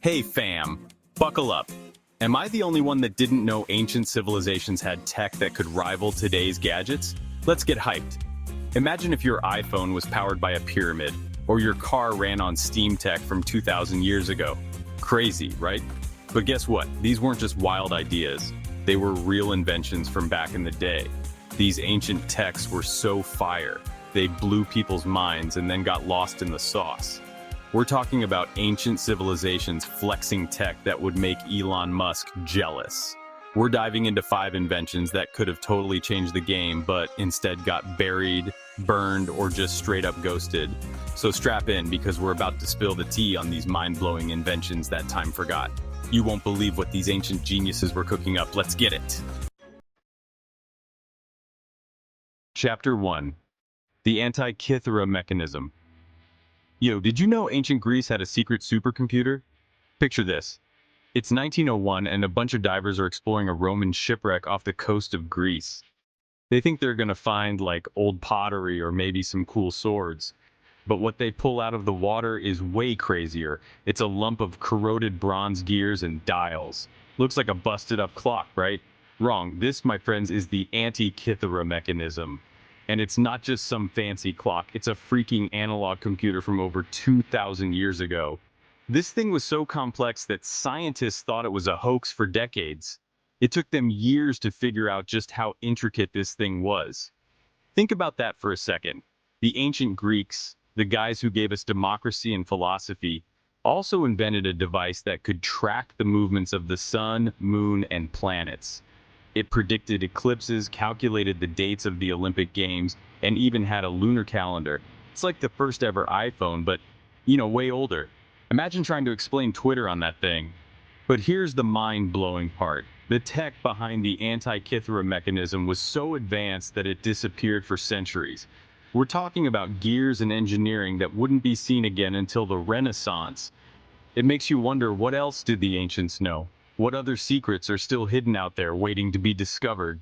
Hey fam, buckle up. Am I the only one that didn't know ancient civilizations had tech that could rival today's gadgets? Let's get hyped. Imagine if your iPhone was powered by a pyramid, or your car ran on steam tech from 2,000 years ago. Crazy, right? But guess what? These weren't just wild ideas. They were real inventions from back in the day. These ancient techs were so fire, they blew people's minds and then got lost in the sauce. We're talking about ancient civilizations flexing tech that would make Elon Musk jealous. We're diving into 5 inventions that could have totally changed the game, but instead got buried, burned, or just straight up ghosted. So strap in, because we're about to spill the tea on these mind-blowing inventions that time forgot. You won't believe what these ancient geniuses were cooking up. Let's get it. Chapter 1. The Antikythera Mechanism. Yo, did you know ancient Greece had a secret supercomputer? Picture this. It's 1901 and a bunch of divers are exploring a Roman shipwreck off the coast of Greece. They think they're gonna find like old pottery or maybe some cool swords. But what they pull out of the water is way crazier. It's a lump of corroded bronze gears and dials. Looks like a busted up clock, right? Wrong. This, my friends, is the Antikythera Mechanism. And it's not just some fancy clock, it's a freaking analog computer from over 2,000 years ago. This thing was so complex that scientists thought it was a hoax for decades. It took them years to figure out just how intricate this thing was. Think about that for a second. The ancient Greeks, the guys who gave us democracy and philosophy, also invented a device that could track the movements of the sun, moon, and planets. It predicted eclipses, calculated the dates of the Olympic Games, and even had a lunar calendar. It's like the first ever iPhone, but, way older. Imagine trying to explain Twitter on that thing. But here's the mind-blowing part. The tech behind the Antikythera mechanism was so advanced that it disappeared for centuries. We're talking about gears and engineering that wouldn't be seen again until the Renaissance. It makes you wonder, what else did the ancients know? What other secrets are still hidden out there waiting to be discovered?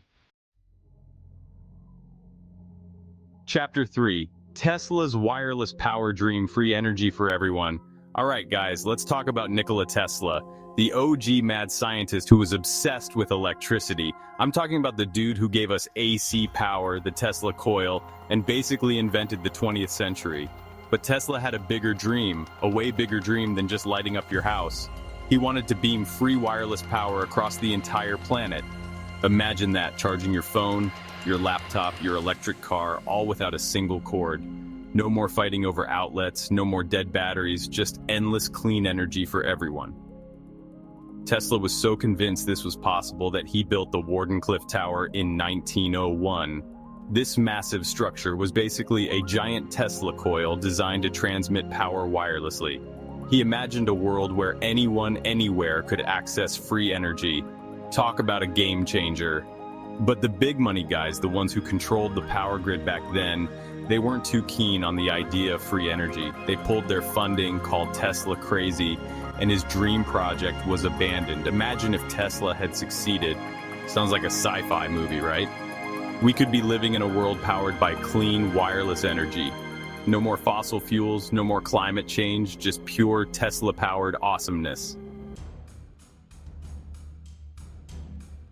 Chapter 3. Tesla's wireless power dream, free energy for everyone. Alright guys, let's talk about Nikola Tesla, the OG mad scientist who was obsessed with electricity. I'm talking about the dude who gave us AC power, the Tesla coil, and basically invented the 20th century. But Tesla had a bigger dream, a way bigger dream than just lighting up your house. He wanted to beam free wireless power across the entire planet. Imagine that, charging your phone, your laptop, your electric car, all without a single cord. No more fighting over outlets, no more dead batteries, just endless clean energy for everyone. Tesla was so convinced this was possible that he built the Wardenclyffe Tower in 1901. This massive structure was basically a giant Tesla coil designed to transmit power wirelessly. He imagined a world where anyone, anywhere could access free energy. Talk about a game changer. But the big money guys, the ones who controlled the power grid back then, they weren't too keen on the idea of free energy. They pulled their funding, called Tesla crazy, and his dream project was abandoned. Imagine if Tesla had succeeded. Sounds like a sci-fi movie, right? We could be living in a world powered by clean, wireless energy. No more fossil fuels, no more climate change, just pure Tesla-powered awesomeness.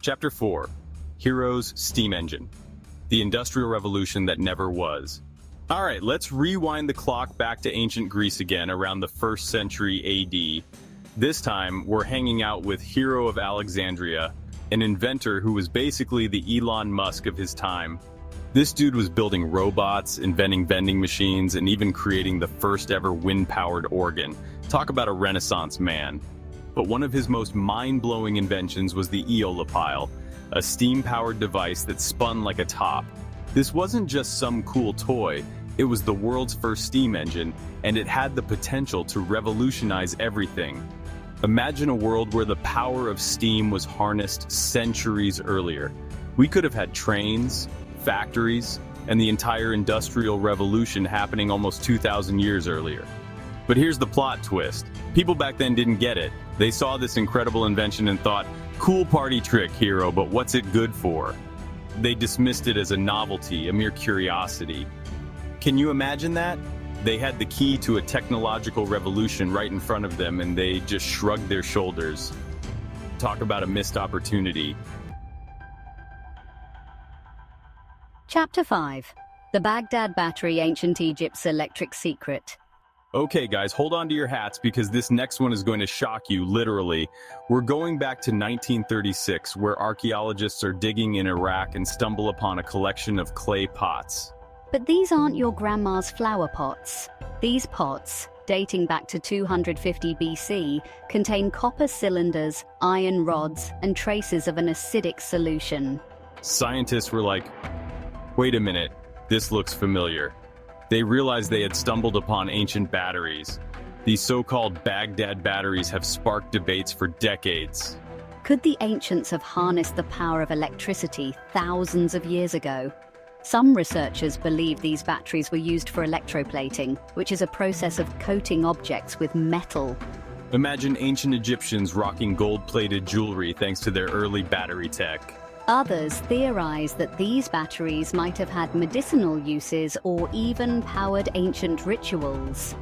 Chapter 4. Hero's Steam Engine. The Industrial Revolution that never was. Alright, let's rewind the clock back to ancient Greece again, around the 1st century AD. This time, we're hanging out with Hero of Alexandria, an inventor who was basically the Elon Musk of his time. This dude was building robots, inventing vending machines, and even creating the first ever wind-powered organ. Talk about a Renaissance man. But one of his most mind-blowing inventions was the Aeolipile, a steam-powered device that spun like a top. This wasn't just some cool toy, it was the world's first steam engine, and it had the potential to revolutionize everything. Imagine a world where the power of steam was harnessed centuries earlier. We could have had trains, factories, and the entire industrial revolution happening almost 2,000 years earlier. But here's the plot twist. People back then didn't get it. They saw this incredible invention and thought, cool party trick, Hero, but what's it good for? They dismissed it as a novelty, a mere curiosity. Can you imagine that? They had the key to a technological revolution right in front of them, and they just shrugged their shoulders. Talk about a missed opportunity. Chapter 5. The Baghdad Battery, Ancient Egypt's Electric Secret. Okay guys, hold on to your hats because this next one is going to shock you, literally. We're going back to 1936, where archaeologists are digging in Iraq and stumble upon a collection of clay pots. But these aren't your grandma's flower pots. These pots, dating back to 250 BC, contain copper cylinders, iron rods, and traces of an acidic solution. Scientists were like, wait a minute, this looks familiar. They realized they had stumbled upon ancient batteries. These so-called Baghdad batteries have sparked debates for decades. Could the ancients have harnessed the power of electricity thousands of years ago? Some researchers believe these batteries were used for electroplating, which is a process of coating objects with metal. Imagine ancient Egyptians rocking gold-plated jewelry thanks to their early battery tech. Others theorize that these batteries might have had medicinal uses or even powered ancient rituals.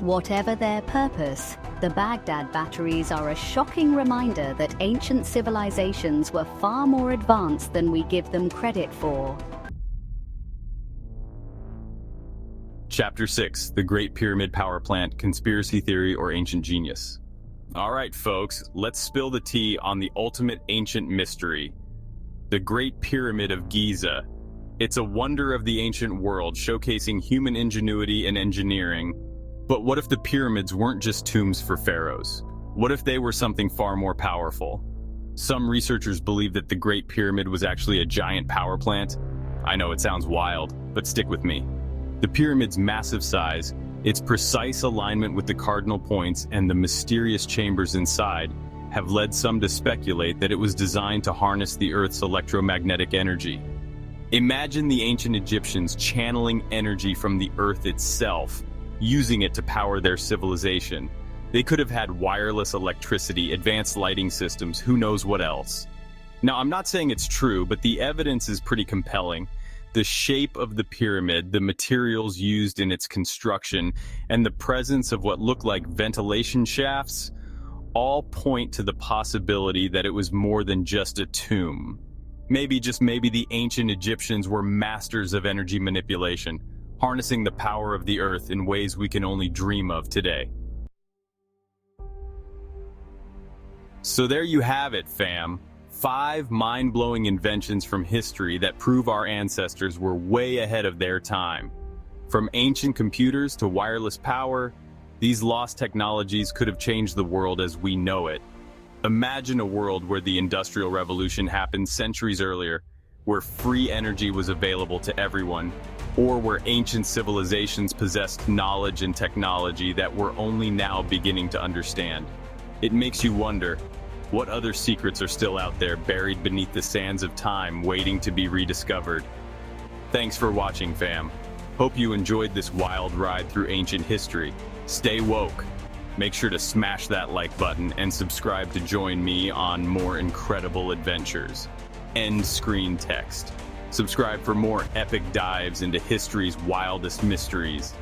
Whatever their purpose, the Baghdad batteries are a shocking reminder that ancient civilizations were far more advanced than we give them credit for. Chapter 6, the Great Pyramid Power Plant, Conspiracy Theory or Ancient Genius. All right, folks, let's spill the tea on the ultimate ancient mystery. The Great Pyramid of Giza. It's a wonder of the ancient world, showcasing human ingenuity and engineering. But what if the pyramids weren't just tombs for pharaohs? What if they were something far more powerful? Some researchers believe that the Great Pyramid was actually a giant power plant. I know it sounds wild, but stick with me. The pyramid's massive size, its precise alignment with the cardinal points, and the mysterious chambers inside have led some to speculate that it was designed to harness the Earth's electromagnetic energy. Imagine the ancient Egyptians channeling energy from the Earth itself, using it to power their civilization. They could have had wireless electricity, advanced lighting systems, who knows what else. Now, I'm not saying it's true, but the evidence is pretty compelling. The shape of the pyramid, the materials used in its construction, and the presence of what looked like ventilation shafts all point to the possibility that it was more than just a tomb. Maybe, just maybe, the ancient Egyptians were masters of energy manipulation, harnessing the power of the earth in ways we can only dream of today. So there you have it, fam. 5 mind-blowing inventions from history that prove our ancestors were way ahead of their time. From ancient computers to wireless power, these lost technologies could have changed the world as we know it. Imagine a world where the Industrial Revolution happened centuries earlier, where free energy was available to everyone, or where ancient civilizations possessed knowledge and technology that we're only now beginning to understand. It makes you wonder, what other secrets are still out there buried beneath the sands of time waiting to be rediscovered? Thanks for watching, fam. Hope you enjoyed this wild ride through ancient history. Stay woke. Make sure to smash that like button and subscribe to join me on more incredible adventures. End screen text. Subscribe for more epic dives into history's wildest mysteries.